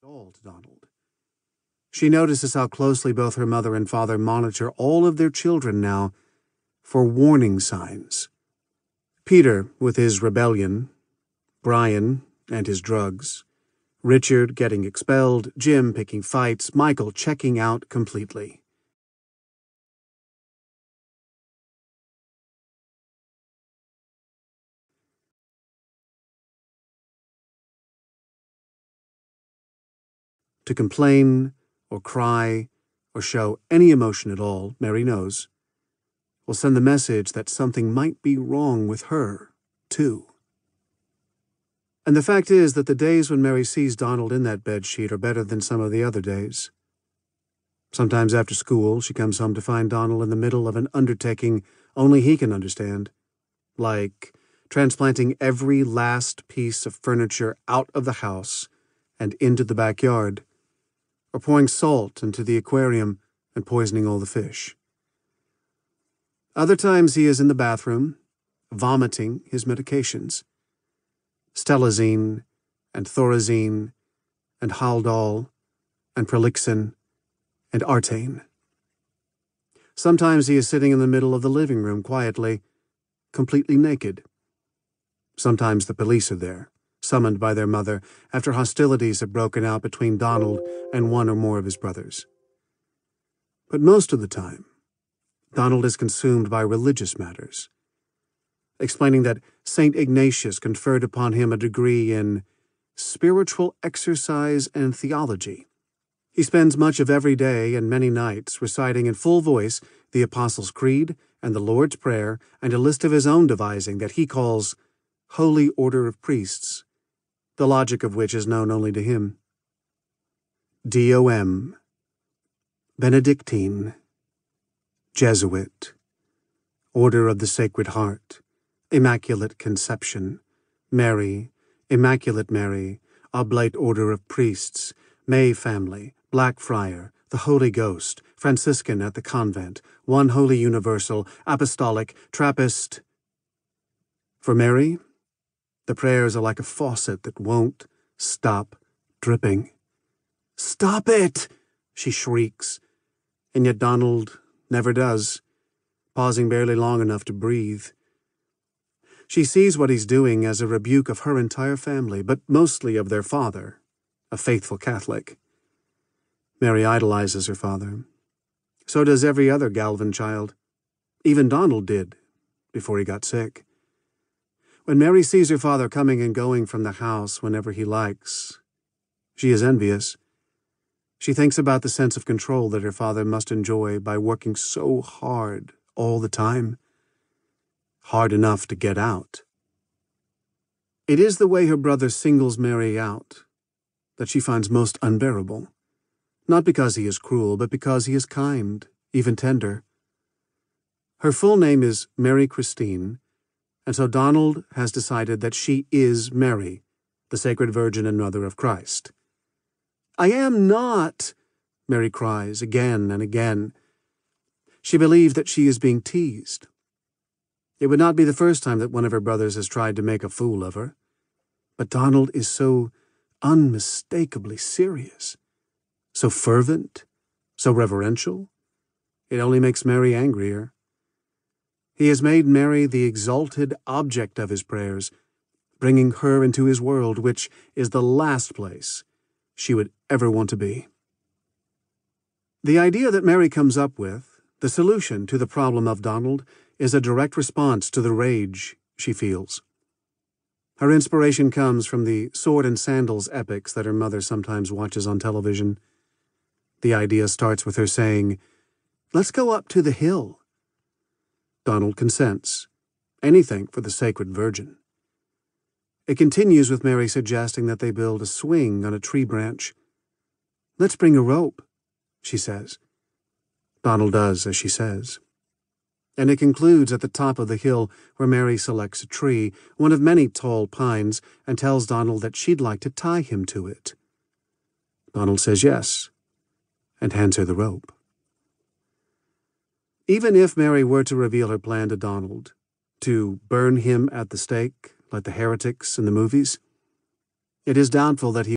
all to Donald. She notices how closely both her mother and father monitor all of their children now for warning signs. Peter with his rebellion, Brian and his drugs, Richard getting expelled, Jim picking fights, Michael checking out completely. To complain or cry or show any emotion at all, Mary knows, will send the message that something might be wrong with her, too. And the fact is that the days when Mary sees Donald in that bedsheet are better than some of the other days. Sometimes after school, she comes home to find Donald in the middle of an undertaking only he can understand, like transplanting every last piece of furniture out of the house and into the backyard, or pouring salt into the aquarium and poisoning all the fish. Other times he is in the bathroom, vomiting his medications. Stelazine and Thorazine and Haldol and Prolixin and Artane. Sometimes he is sitting in the middle of the living room quietly, completely naked. Sometimes the police are there, summoned by their mother after hostilities have broken out between Donald and one or more of his brothers. But most of the time, Donald is consumed by religious matters, explaining that St. Ignatius conferred upon him a degree in spiritual exercise and theology. He spends much of every day and many nights reciting in full voice the Apostles' Creed and the Lord's Prayer and a list of his own devising that he calls Holy Order of Priests, the logic of which is known only to him. DOM, Benedictine, Jesuit, Order of the Sacred Heart, Immaculate Conception, Mary, Immaculate Mary, Oblate Order of Priests, May Family, Black Friar, the Holy Ghost, Franciscan at the Convent, One Holy Universal, Apostolic, Trappist. For Mary, the prayers are like a faucet that won't stop dripping. "Stop it!" she shrieks, and yet Donald never does, pausing barely long enough to breathe. She sees what he's doing as a rebuke of her entire family, but mostly of their father, a faithful Catholic. Mary idolizes her father. So does every other Galvin child. Even Donald did, before he got sick. When Mary sees her father coming and going from the house whenever he likes, she is envious. She thinks about the sense of control that her father must enjoy by working so hard all the time. Hard enough to get out. It is the way her brother singles Mary out that she finds most unbearable. Not because he is cruel, but because he is kind, even tender. Her full name is Mary Christine, and so Donald has decided that she is Mary, the Sacred Virgin and Mother of Christ. "I am not," Mary cries again and again. She believes that she is being teased. It would not be the first time that one of her brothers has tried to make a fool of her. But Donald is so unmistakably serious, so fervent, so reverential. It only makes Mary angrier. He has made Mary the exalted object of his prayers, bringing her into his world, which is the last place she would ever want to be. The idea that Mary comes up with, the solution to the problem of Donald, is a direct response to the rage she feels. Her inspiration comes from the sword and sandals epics that her mother sometimes watches on television. The idea starts with her saying, "Let's go up to the hill." Donald consents. Anything for the Sacred Virgin. It continues with Mary suggesting that they build a swing on a tree branch. "Let's bring a rope," she says. Donald does as she says. And it concludes at the top of the hill where Mary selects a tree, one of many tall pines, and tells Donald that she'd like to tie him to it. Donald says yes, and hands her the rope. Even if Mary were to reveal her plan to Donald, to burn him at the stake like the heretics in the movies, it is doubtful that he